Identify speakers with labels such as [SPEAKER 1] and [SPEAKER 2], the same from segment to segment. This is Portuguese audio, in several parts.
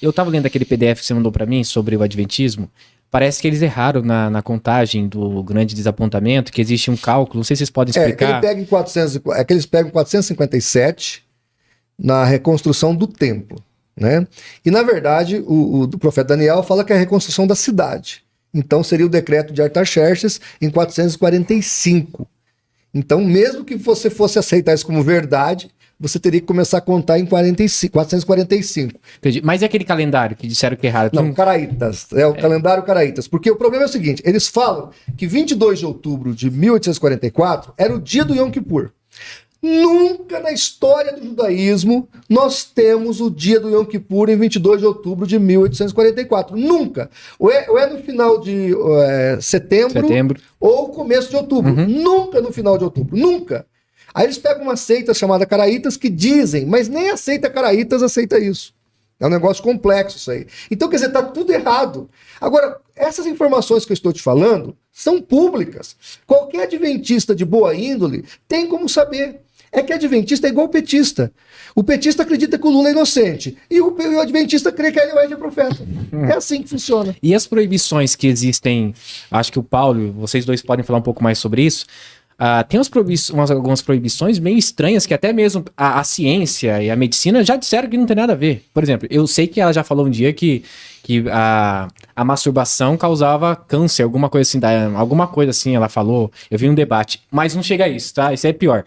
[SPEAKER 1] Eu tava lendo aquele PDF que você mandou para mim sobre o Adventismo. Parece que eles erraram na contagem do grande desapontamento, que existe um cálculo, não sei se vocês podem explicar.
[SPEAKER 2] Que eles pegam 457 na reconstrução do templo, né? E, na verdade, o profeta Daniel fala que é a reconstrução da cidade. Então, seria o decreto de Artaxerxes em 445. Então, mesmo que você fosse aceitar isso como verdade, você teria que começar a contar em 445.
[SPEAKER 1] Entendi. Mas é aquele calendário que disseram que erraram?
[SPEAKER 2] Não, Caraítas. O calendário Caraítas. Porque o problema é o seguinte, eles falam que 22 de outubro de 1844 era o dia do Yom Kippur. Nunca na história do judaísmo nós temos o dia do Yom Kippur em 22 de outubro de 1844. Nunca. Ou é no final de setembro ou começo de outubro. Nunca no final de outubro. Nunca. Aí eles pegam uma seita chamada Caraítas que dizem, mas nem a seita Caraítas aceita isso. É um negócio complexo isso aí. Então, quer dizer, tá tudo errado. Agora, essas informações que eu estou te falando são públicas. Qualquer adventista de boa índole tem como saber. É que adventista é igual o petista. O petista acredita que o Lula é inocente. E o adventista crê que ele é profeta. É assim que funciona.
[SPEAKER 1] E as proibições que existem, acho que o Paulo, vocês dois podem falar um pouco mais sobre isso. Tem algumas proibições meio estranhas que até mesmo a ciência e a medicina já disseram que não tem nada a ver. Por exemplo, eu sei que ela já falou um dia que a masturbação causava câncer, alguma coisa assim, ela falou. Eu vi um debate, mas não chega a isso, tá? Isso é pior.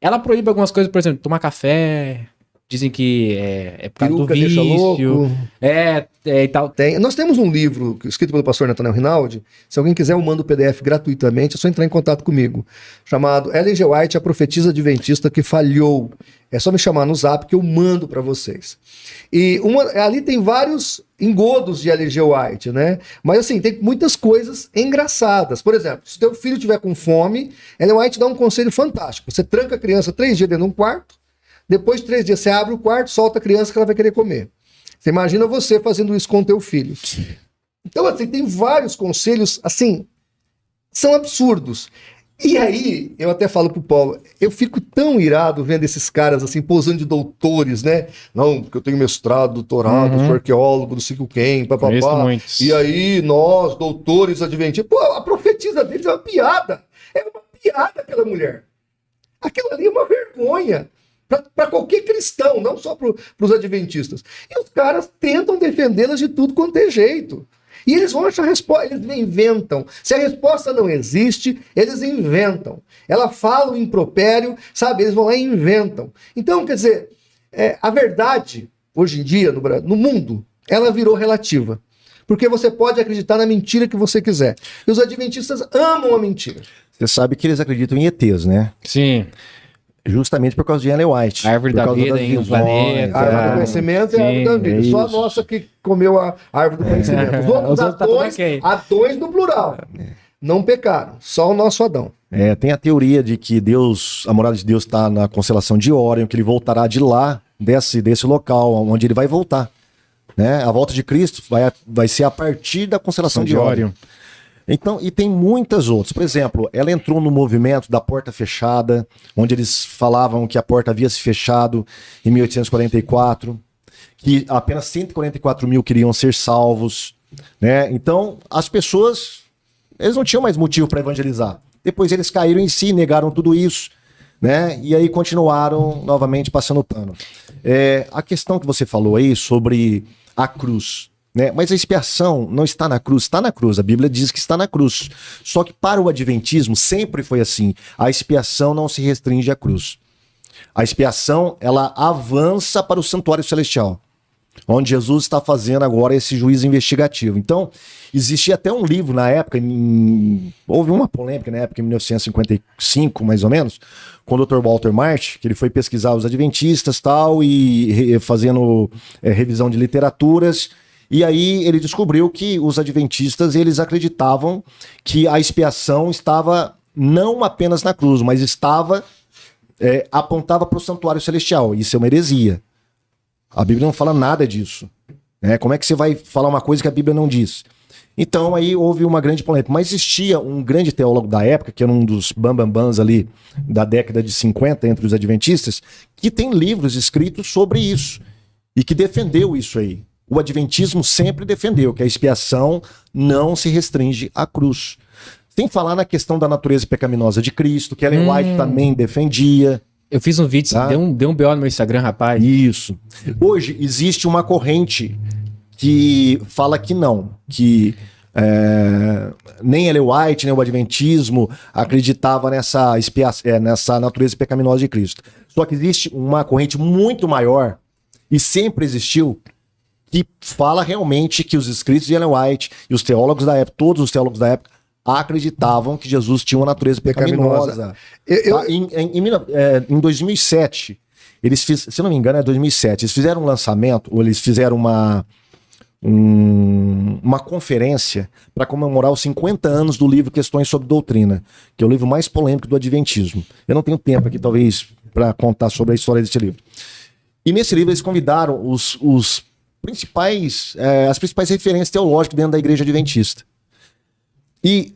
[SPEAKER 1] Ela proíbe algumas coisas, por exemplo, tomar café. Dizem que é por causa do vício.
[SPEAKER 2] Deixa louco.
[SPEAKER 1] E tal.
[SPEAKER 2] Nós temos um livro escrito pelo pastor Nathanael Rinaldi. Se alguém quiser, eu mando o PDF gratuitamente. É só entrar em contato comigo. Chamado Ellen G. White, a profetisa adventista que falhou. É só me chamar no zap que eu mando para vocês. E ali tem vários engodos de Ellen G. White, né? Mas assim, tem muitas coisas engraçadas. Por exemplo, se teu filho tiver com fome, Ellen White dá um conselho fantástico. Você tranca a criança 3 dias dentro de um quarto. Depois de 3 dias, você abre o quarto, solta a criança que ela vai querer comer. Você imagina você fazendo isso com o teu filho. Então, assim, tem vários conselhos, assim, são absurdos. E aí, eu até falo pro Paulo, eu fico tão irado vendo esses caras, assim, posando de doutores, né? Não, porque eu tenho mestrado, doutorado, sou arqueólogo, não sei o quem, papapá. E aí, nós, doutores adventistas, pô, a profetisa deles é uma piada. É uma piada aquela mulher. Aquilo ali é uma vergonha. Para qualquer cristão, não só para os adventistas. E os caras tentam defendê-las de tudo quanto é jeito. E eles vão achar resposta, eles inventam. Se a resposta não existe, eles inventam. Ela fala o impropério, sabe? Eles vão lá e inventam. Então, quer dizer, a verdade, hoje em dia, no mundo, ela virou relativa. Porque você pode acreditar na mentira que você quiser. E os adventistas amam a mentira.
[SPEAKER 3] Você sabe que eles acreditam em ETs, né?
[SPEAKER 1] Sim.
[SPEAKER 3] Justamente por causa de Ellen White.
[SPEAKER 1] A árvore da vida em um planeta.
[SPEAKER 2] A árvore do conhecimento é a árvore da vida. Só a nossa que comeu a árvore do conhecimento. Os outros Adões no plural. Não pecaram. Só o nosso Adão.
[SPEAKER 3] Tem a teoria de que Deus, a morada de Deus está na constelação de Órion, que ele voltará de lá, desse local, onde ele vai voltar. Né? A volta de Cristo vai ser a partir da constelação de Órion. Então, e tem muitas outras. Por exemplo, ela entrou no movimento da porta fechada, onde eles falavam que a porta havia se fechado em 1844, que apenas 144 mil queriam ser salvos, né? Então, as pessoas, eles não tinham mais motivo para evangelizar. Depois eles caíram em si, negaram tudo isso, né? E aí continuaram novamente passando pano. A questão que você falou aí sobre a cruz, né? Mas a expiação não está na cruz, está na cruz. A Bíblia diz que está na cruz. Só que para o adventismo sempre foi assim. A expiação não se restringe à cruz. A expiação, ela avança para o santuário celestial, onde Jesus está fazendo agora esse juízo investigativo. Então, existia até um livro na época, houve uma polêmica na época, em 1955, mais ou menos, com o Dr. Walter Marsh, que ele foi pesquisar os adventistas tal, e fazendo revisão de literaturas. E aí ele descobriu que os adventistas, eles acreditavam que a expiação estava não apenas na cruz, mas apontava para o santuário celestial. Isso é uma heresia. A Bíblia não fala nada disso. Né? Como é que você vai falar uma coisa que a Bíblia não diz? Então aí houve uma grande polêmica. Mas existia um grande teólogo da época, que era um dos bambambãs ali da década de 50 entre os adventistas, que tem livros escritos sobre isso. e que defendeu isso aí. O adventismo sempre defendeu que a expiação não se restringe à cruz. Sem falar na questão da natureza pecaminosa de Cristo, que Ellen White também defendia.
[SPEAKER 1] Eu fiz um vídeo,
[SPEAKER 3] Tá.
[SPEAKER 1] deu um BO no meu Instagram, rapaz.
[SPEAKER 3] Isso. Hoje existe uma corrente que fala que não, que nem Ellen White, nem o adventismo acreditava nessa natureza pecaminosa de Cristo. Só que existe uma corrente muito maior, e sempre existiu, que fala realmente que os escritos de Ellen White e os teólogos da época, todos os teólogos da época, acreditavam que Jesus tinha uma natureza pecaminosa. Tá? Em 2007, eles fizeram, se não me engano, é 2007, eles fizeram um lançamento, ou eles fizeram uma conferência para comemorar os 50 anos do livro Questões sobre Doutrina, que é o livro mais polêmico do Adventismo. Eu não tenho tempo aqui, talvez, para contar sobre a história desse livro. E nesse livro eles convidaram as principais referências teológicas dentro da igreja adventista. E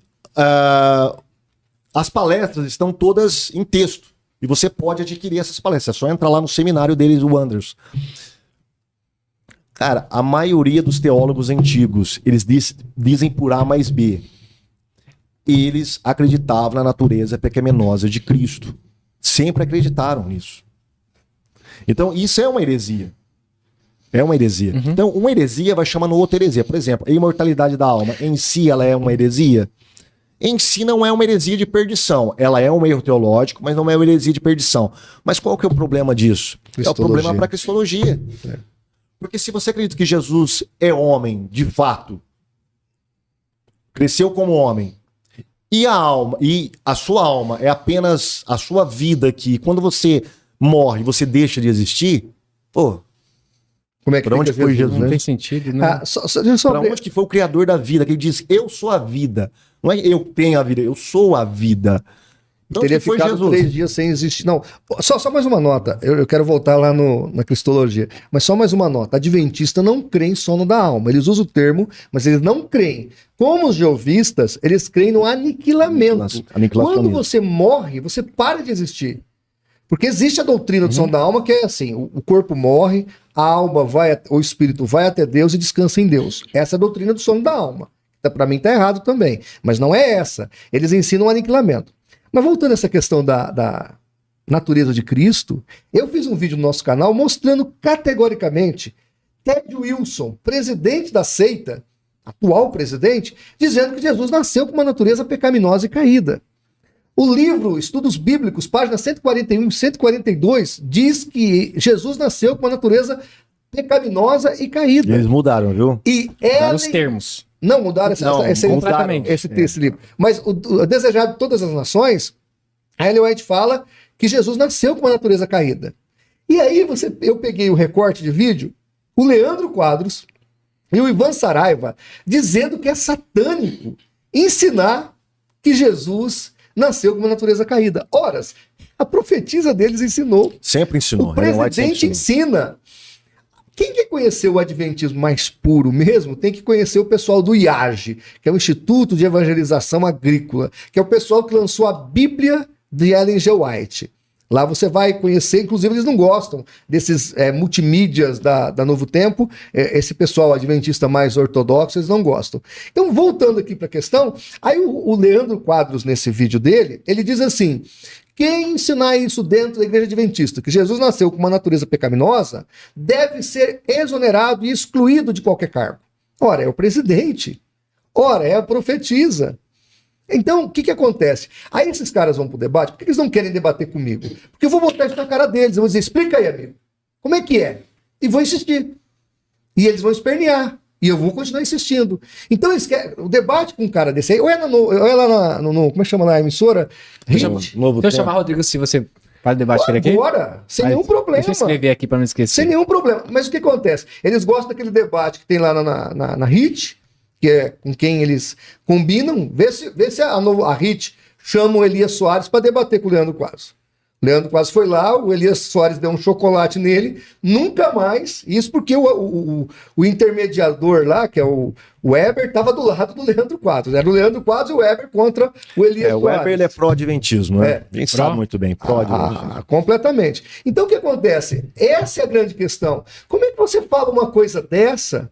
[SPEAKER 3] as palestras estão todas em texto. E você pode adquirir essas palestras. É só entrar lá no seminário deles, o Wonders. Cara, a maioria dos teólogos antigos, eles dizem por A mais B. Eles acreditavam na natureza pecaminosa de Cristo. Sempre acreditaram nisso. Então, isso é uma heresia. É uma heresia.
[SPEAKER 1] Uhum.
[SPEAKER 3] Então, uma heresia vai chamando outra heresia. Por exemplo, a imortalidade da alma, em si, ela é uma heresia? Em si, não é uma heresia de perdição. Ela é um erro teológico, mas não é uma heresia de perdição. Mas qual que é o problema disso? É o problema para a cristologia. Porque se você acredita que Jesus é homem, de fato, cresceu como homem, e a sua alma é apenas a sua vida aqui, quando você morre, você deixa de existir, pô,
[SPEAKER 2] Como é que
[SPEAKER 3] pra onde foi Jesus?
[SPEAKER 1] Não tem sentido, né?
[SPEAKER 3] Pra onde que foi o criador da vida? Que ele diz, eu sou a vida. Não é eu tenho a vida, eu sou a vida. Então,
[SPEAKER 2] Teria
[SPEAKER 3] foi
[SPEAKER 2] ficado
[SPEAKER 3] Jesus.
[SPEAKER 2] 3 dias sem existir. Não, só mais uma nota. Eu quero voltar lá na cristologia. Mas só mais uma nota. Adventista não crê em sono da alma. Eles usam o termo, mas eles não creem. Como os jeovistas, eles creem no aniquilamento. Quando você morre, você para de existir. Porque existe a doutrina do sono da alma, que é assim: o corpo morre, a alma o espírito vai até Deus e descansa em Deus. Essa é a doutrina do sono da alma. Para mim tá errado também. Mas não é essa. Eles ensinam o aniquilamento. Mas voltando a essa questão da natureza de Cristo, eu fiz um vídeo no nosso canal mostrando categoricamente Ted Wilson, presidente da seita, atual presidente, dizendo que Jesus nasceu com uma natureza pecaminosa e caída. O livro Estudos Bíblicos, páginas 141 e 142, diz que Jesus nasceu com uma natureza pecaminosa e caída.
[SPEAKER 3] E eles mudaram, viu?
[SPEAKER 2] E
[SPEAKER 1] Mudaram os termos.
[SPEAKER 2] Não, mudaram
[SPEAKER 1] completamente.
[SPEAKER 2] esse livro. Mas o desejado de todas as nações, a Ellen White fala que Jesus nasceu com uma natureza caída. E aí eu peguei o recorte de vídeo, o Leandro Quadros e o Ivan Saraiva dizendo que é satânico ensinar que Jesus nasceu com uma natureza caída. Ora, a profetisa deles ensinou.
[SPEAKER 3] Sempre ensinou.
[SPEAKER 2] O presidente ensina. Quem quer conhecer o adventismo mais puro mesmo, tem que conhecer o pessoal do IAGE, que é o Instituto de Evangelização Agrícola, que é o pessoal que lançou a Bíblia de Ellen G. White. Lá você vai conhecer, inclusive eles não gostam desses multimídias da Novo Tempo, esse pessoal adventista mais ortodoxo, eles não gostam. Então, voltando aqui para a questão, aí o Leandro Quadros, nesse vídeo dele, ele diz assim: quem ensinar isso dentro da igreja adventista, que Jesus nasceu com uma natureza pecaminosa, deve ser exonerado e excluído de qualquer cargo. Ora, é o presidente. Ora, é a profetisa. Então, o que acontece? Aí esses caras vão pro debate, por que eles não querem debater comigo? Porque eu vou botar isso na cara deles, eu vou dizer, explica aí, amigo, como é que é? E vou insistir. E eles vão espernear. E eu vou continuar insistindo. Então, eles querem, o debate com um cara desse aí, ou é lá no como é que chama lá a emissora?
[SPEAKER 1] Deixa eu chamar o Rodrigo, se você faz debate aqui.
[SPEAKER 2] Agora, sem nenhum problema.
[SPEAKER 1] Deixa eu escrever aqui para não esquecer.
[SPEAKER 2] Sem nenhum problema. Mas o que acontece? Eles gostam daquele debate que tem lá na HIT, que é com quem eles combinam, vê se a HIT chama o Elias Soares para debater com o Leandro Quadros. Leandro quase foi lá, o Elias Soares deu um chocolate nele, nunca mais, isso porque o intermediador lá, que é o Weber, estava do lado do Leandro Quadros. Era o Leandro Quadros e o Weber contra o Elias Soares.
[SPEAKER 3] O Weber ele é pró-adventismo, né? A gente sabe muito bem, pró-adventismo.
[SPEAKER 2] Completamente. Então o que acontece? Essa é a grande questão. Como é que você fala uma coisa dessa,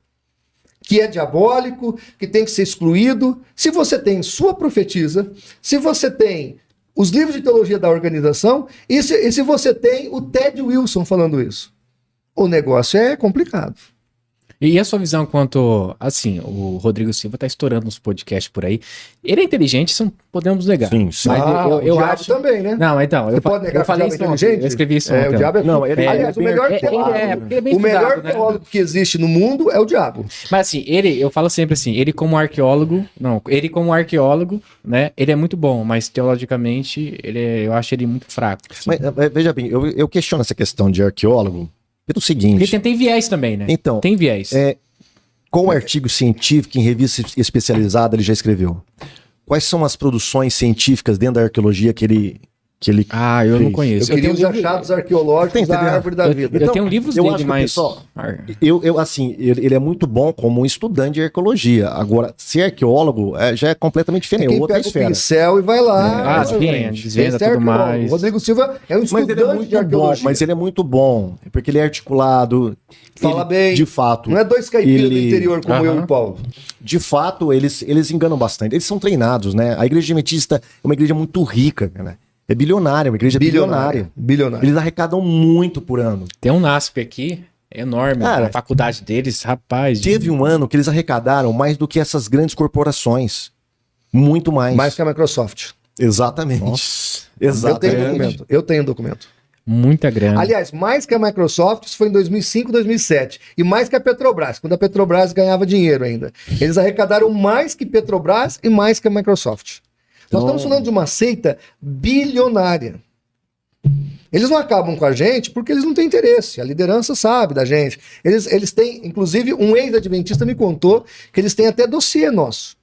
[SPEAKER 2] que é diabólico, que tem que ser excluído, se você tem sua profetisa, se você tem os livros de teologia da organização, e se você tem o Ted Wilson falando isso? O negócio é complicado.
[SPEAKER 1] E a sua visão quanto, assim, o Rodrigo Silva tá estourando nos podcasts por aí. Ele é inteligente, isso não podemos negar.
[SPEAKER 3] Sim.
[SPEAKER 1] Mas eu acho
[SPEAKER 2] também, né?
[SPEAKER 1] Não, então,
[SPEAKER 2] Você pode negar
[SPEAKER 1] eu falei
[SPEAKER 2] que o
[SPEAKER 1] isso
[SPEAKER 2] diabo é
[SPEAKER 1] ontem,
[SPEAKER 2] inteligente?
[SPEAKER 1] eu escrevi isso
[SPEAKER 2] O
[SPEAKER 1] ontem.
[SPEAKER 2] diabo é...
[SPEAKER 3] Não, ele
[SPEAKER 2] Aliás, o melhor teólogo
[SPEAKER 1] né?
[SPEAKER 2] que existe no mundo é o diabo.
[SPEAKER 1] Mas assim, eu falo sempre assim, ele como arqueólogo, né, ele é muito bom, mas teologicamente, eu acho ele muito fraco. Assim.
[SPEAKER 3] Mas veja bem, eu questiono essa questão de arqueólogo pelo seguinte...
[SPEAKER 1] Porque tem viés também, né?
[SPEAKER 3] Então,
[SPEAKER 1] tem viés.
[SPEAKER 3] Qual artigo científico em revista especializada ele já escreveu? Quais são as produções científicas dentro da arqueologia que ele
[SPEAKER 1] eu não conheço.
[SPEAKER 2] Eu queria os achados arqueológicos da árvore da vida.
[SPEAKER 1] Eu tenho livros
[SPEAKER 3] eu
[SPEAKER 1] dele,
[SPEAKER 3] acho
[SPEAKER 1] mas...
[SPEAKER 3] assim, ele é muito bom como um estudante de arqueologia. Agora, ser arqueólogo já é completamente diferente,
[SPEAKER 2] Quem
[SPEAKER 3] outra
[SPEAKER 2] pega
[SPEAKER 3] esfera.
[SPEAKER 2] o pincel e vai lá.
[SPEAKER 1] Desvenda tudo mais.
[SPEAKER 2] Rodrigo Silva é um estudante de arqueologia.
[SPEAKER 3] Bom, mas ele é muito bom, porque ele é articulado.
[SPEAKER 2] Fala bem.
[SPEAKER 3] De fato.
[SPEAKER 2] Não é dois caipiras do interior como eu e o Paulo.
[SPEAKER 3] De fato, eles enganam bastante. Eles são treinados, né? A igreja adventista é uma igreja muito rica, né? É bilionária, uma igreja bilionária. Eles arrecadam muito por ano.
[SPEAKER 1] Tem um NASP aqui, enorme, a faculdade deles, rapaz.
[SPEAKER 3] Teve um ano que eles arrecadaram mais do que essas grandes corporações. Muito mais.
[SPEAKER 2] Mais que a Microsoft.
[SPEAKER 3] Exatamente.
[SPEAKER 1] Nossa.
[SPEAKER 3] Exatamente.
[SPEAKER 2] Eu tenho documento.
[SPEAKER 1] Muita grana.
[SPEAKER 2] Aliás, mais que a Microsoft, isso foi em 2005, 2007. E mais que a Petrobras, quando a Petrobras ganhava dinheiro ainda. Eles arrecadaram mais que Petrobras e mais que a Microsoft. Nós estamos falando de uma seita bilionária. Eles não acabam com a gente porque eles não têm interesse. A liderança sabe da gente. Eles têm, inclusive, um ex-adventista me contou que eles têm até dossiê nosso.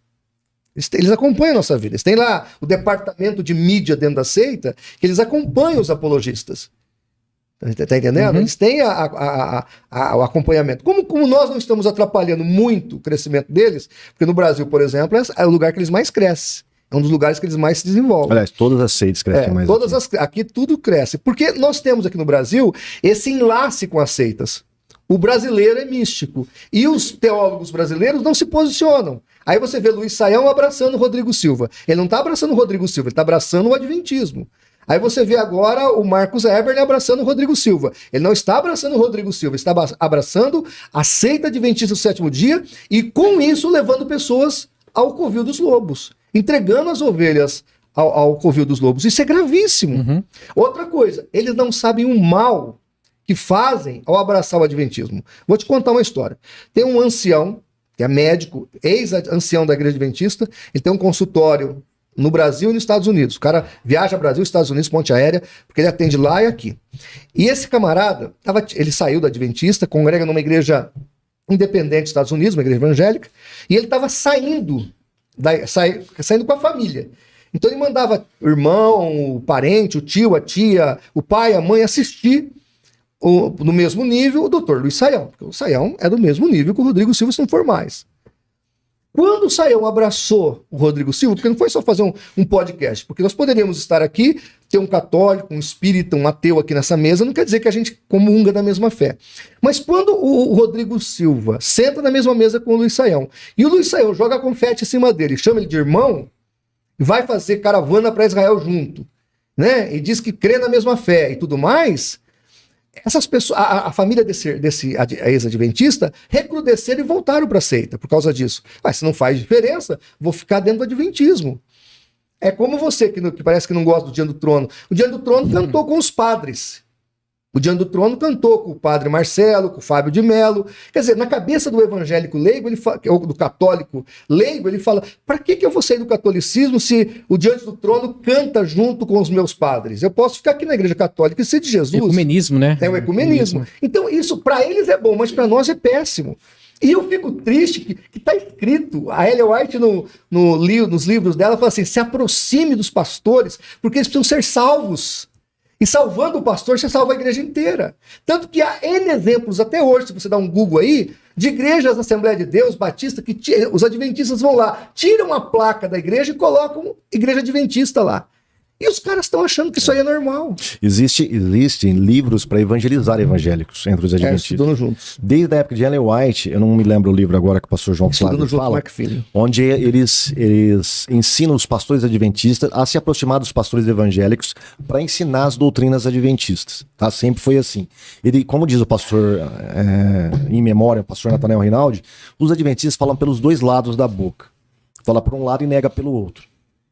[SPEAKER 2] Eles acompanham a nossa vida. Eles têm lá o departamento de mídia dentro da seita, que eles acompanham os apologistas. Tá entendendo? Eles têm o acompanhamento. Como nós não estamos atrapalhando muito o crescimento deles, porque no Brasil, por exemplo, é o lugar que eles mais crescem. É um dos lugares que eles mais se desenvolvem.
[SPEAKER 3] Aliás, todas as seitas crescem mais.
[SPEAKER 2] Aqui tudo cresce. Porque nós temos aqui no Brasil esse enlace com as seitas. O brasileiro é místico. E os teólogos brasileiros não se posicionam. Aí você vê Luiz Saião abraçando o Rodrigo Silva. Ele não está abraçando o Rodrigo Silva, ele está abraçando o adventismo. Aí você vê agora o Marcos Eberle abraçando o Rodrigo Silva. Ele não está abraçando o Rodrigo Silva, está abraçando a seita adventista do sétimo dia e com isso levando pessoas ao covil dos lobos. Entregando as ovelhas ao covil dos lobos. Isso é gravíssimo. Outra coisa, eles não sabem o mal que fazem ao abraçar o adventismo. Vou te contar uma história. Tem um ancião, que é médico, ex-ancião da igreja adventista, ele tem um consultório no Brasil e nos Estados Unidos. O cara viaja Brasil, Estados Unidos, ponte aérea, porque ele atende lá e aqui. E esse camarada, ele saiu da adventista, congrega numa igreja independente dos Estados Unidos, uma igreja evangélica, e ele estava saindo com a família. Então ele mandava o irmão, o parente, o tio, a tia, o pai, a mãe assistir no mesmo nível o doutor Luiz Saião, porque o Saião é do mesmo nível que o Rodrigo Silva, se não for mais. Quando o Saião abraçou o Rodrigo Silva, porque não foi só fazer um podcast, porque nós poderíamos estar aqui, ter um católico, um espírita, um ateu aqui nessa mesa, não quer dizer que a gente comunga da mesma fé. Mas quando o Rodrigo Silva senta na mesma mesa com o Luiz Saião, e o Luiz Saião joga confete em cima dele, chama ele de irmão, e vai fazer caravana para Israel junto, né? E diz que crê na mesma fé e tudo mais, essas pessoas, a família desse ex-adventista recrudesceram e voltaram para a seita por causa disso. Mas se não faz diferença, vou ficar dentro do adventismo. É como você, que parece que não gosta do Dia do Trono. O Dia do Trono cantou com os padres. O Dia do Trono cantou com o padre Marcelo, com o Fábio de Mello. Quer dizer, na cabeça do evangélico leigo, ou do católico leigo, ele fala, para que eu vou sair do catolicismo se o Diante do Trono canta junto com os meus padres? Eu posso ficar aqui na igreja católica e ser de Jesus.
[SPEAKER 1] Ecumenismo, né?
[SPEAKER 2] É o ecumenismo. Então isso, para eles é bom, mas para nós é péssimo. E eu fico triste que está escrito, a Ellen White nos livros dela fala assim, se aproxime dos pastores, porque eles precisam ser salvos. E salvando o pastor, você salva a igreja inteira. Tanto que há N exemplos até hoje, se você dá um Google aí, de igrejas da Assembleia de Deus, Batista, que os adventistas vão lá, tiram a placa da igreja e colocam igreja adventista lá. E os caras estão achando que isso aí é normal.
[SPEAKER 3] Existem livros para evangelizar evangélicos entre os adventistas.
[SPEAKER 2] Estudando juntos.
[SPEAKER 3] Desde a época de Ellen White, eu não me lembro o livro agora que o pastor João Flávio fala, onde eles ensinam os pastores adventistas a se aproximar dos pastores evangélicos para ensinar as doutrinas adventistas. Tá? Sempre foi assim. Ele, como diz o pastor em memória, o pastor Nathanael Rinaldi, os adventistas falam pelos dois lados da boca. Fala por um lado e nega pelo outro.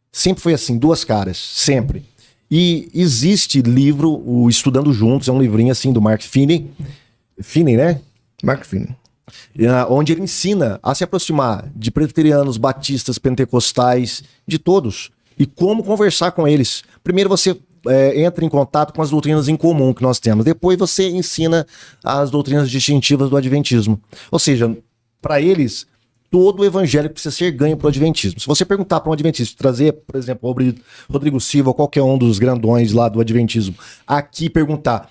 [SPEAKER 3] Sempre foi assim, duas caras, sempre. E existe livro, o Estudando Juntos, é um livrinho assim do Mark Finney, né?
[SPEAKER 2] Mark Finney.
[SPEAKER 3] Onde ele ensina a se aproximar de presbiterianos, batistas, pentecostais, de todos. E como conversar com eles. Primeiro você entra em contato com as doutrinas em comum que nós temos. Depois você ensina as doutrinas distintivas do adventismo. Ou seja, para eles... todo o evangelho precisa ser ganho para o adventismo. Se você perguntar para um adventista, trazer, por exemplo, o Rodrigo Silva ou qualquer um dos grandões lá do adventismo, aqui perguntar,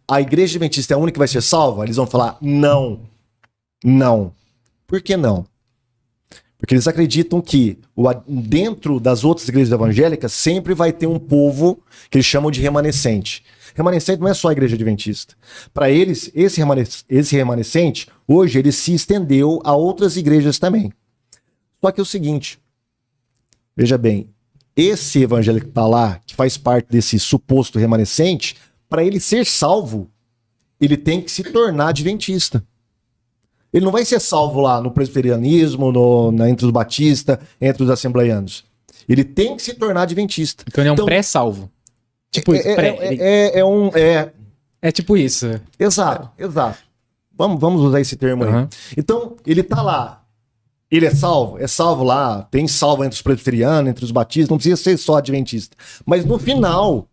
[SPEAKER 3] a igreja adventista é a única que vai ser salva? Eles vão falar, não. Não. Por que não? Porque eles acreditam que dentro das outras igrejas evangélicas sempre vai ter um povo que eles chamam de remanescente. Remanescente não é só a igreja adventista. Para eles, esse remanescente, hoje, ele se estendeu a outras igrejas também. Só que é o seguinte, veja bem, esse evangélico que está lá, que faz parte desse suposto remanescente, para ele ser salvo, ele tem que se tornar adventista. Ele não vai ser salvo lá no presbiterianismo, entre os batistas, entre os assembleianos. Ele tem que se tornar adventista.
[SPEAKER 1] Então ele é um pré-salvo. Tipo isso, é tipo isso.
[SPEAKER 3] Exato. Vamos usar esse termo aí. Então, ele tá lá. Ele é salvo lá, tem salvo entre os presbiterianos, entre os batistas, não precisa ser só adventista. Mas no final,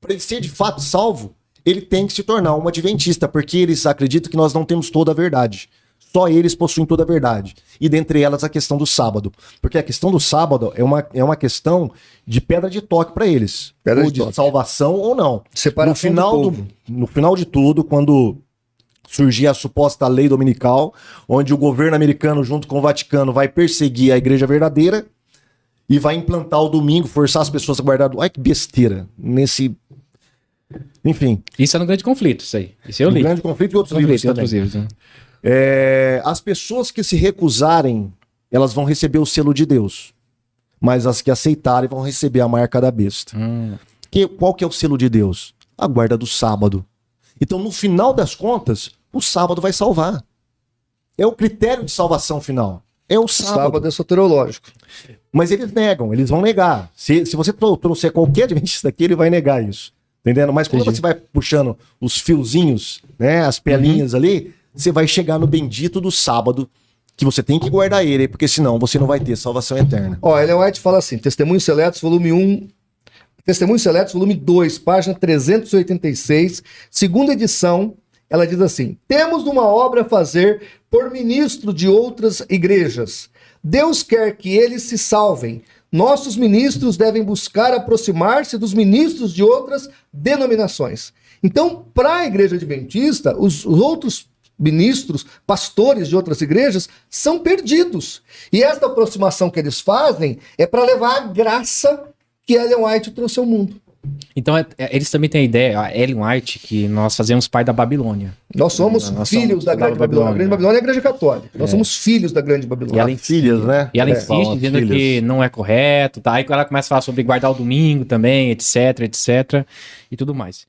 [SPEAKER 3] para ele ser de fato salvo, ele tem que se tornar um adventista, porque eles acreditam que nós não temos toda a verdade. Só eles possuem toda a verdade. E dentre elas a questão do sábado. Porque a questão do sábado é uma questão de pedra de toque para eles. Ou de salvação ou não.
[SPEAKER 2] Separação
[SPEAKER 3] no final de tudo, quando surgir a suposta lei dominical, onde o governo americano junto com o Vaticano vai perseguir a igreja verdadeira e vai implantar o domingo, forçar as pessoas a guardar... Ai, que besteira. Enfim.
[SPEAKER 1] Isso é no grande conflito, isso aí. Isso eu li.
[SPEAKER 3] No grande conflito e outros livros também. As pessoas que se recusarem, elas vão receber o selo de Deus. Mas as que aceitarem vão receber a marca da besta. Qual que é o selo de Deus? A guarda do sábado. Então, no final das contas, o sábado vai salvar. É o critério de salvação final. É o sábado.
[SPEAKER 2] O sábado é soteriológico.
[SPEAKER 3] Mas eles negam, eles vão negar. Se você trouxer qualquer adventista aqui, ele vai negar isso. Entendendo? Mas quando você vai puxando os fiozinhos, né, as pelinhas ali, você vai chegar no bendito do sábado, que você tem que guardar ele, porque senão você não vai ter salvação eterna.
[SPEAKER 2] Ellen White fala assim, Testemunhos Seletos, volume 1, Testemunhos Seletos, volume 2, página 386, segunda edição, ela diz assim, temos uma obra a fazer por ministro de outras igrejas. Deus quer que eles se salvem. Nossos ministros devem buscar aproximar-se dos ministros de outras denominações. Então, para a igreja adventista, os outros ministros, pastores de outras igrejas, são perdidos. E esta aproximação que eles fazem é para levar a graça que Ellen White trouxe ao mundo.
[SPEAKER 1] Então, eles também têm a ideia, a Ellen White, que nós fazemos parte da Babilônia.
[SPEAKER 2] Nós somos filhos da Grande Babilônia. A Grande Babilônia é a Igreja Católica. Nós somos filhos da Grande Babilônia.
[SPEAKER 1] E ela insiste,
[SPEAKER 3] né?
[SPEAKER 1] E ela insiste dizendo que não é correto, tá? Aí ela começa a falar sobre guardar o domingo também, etc, etc, e tudo mais.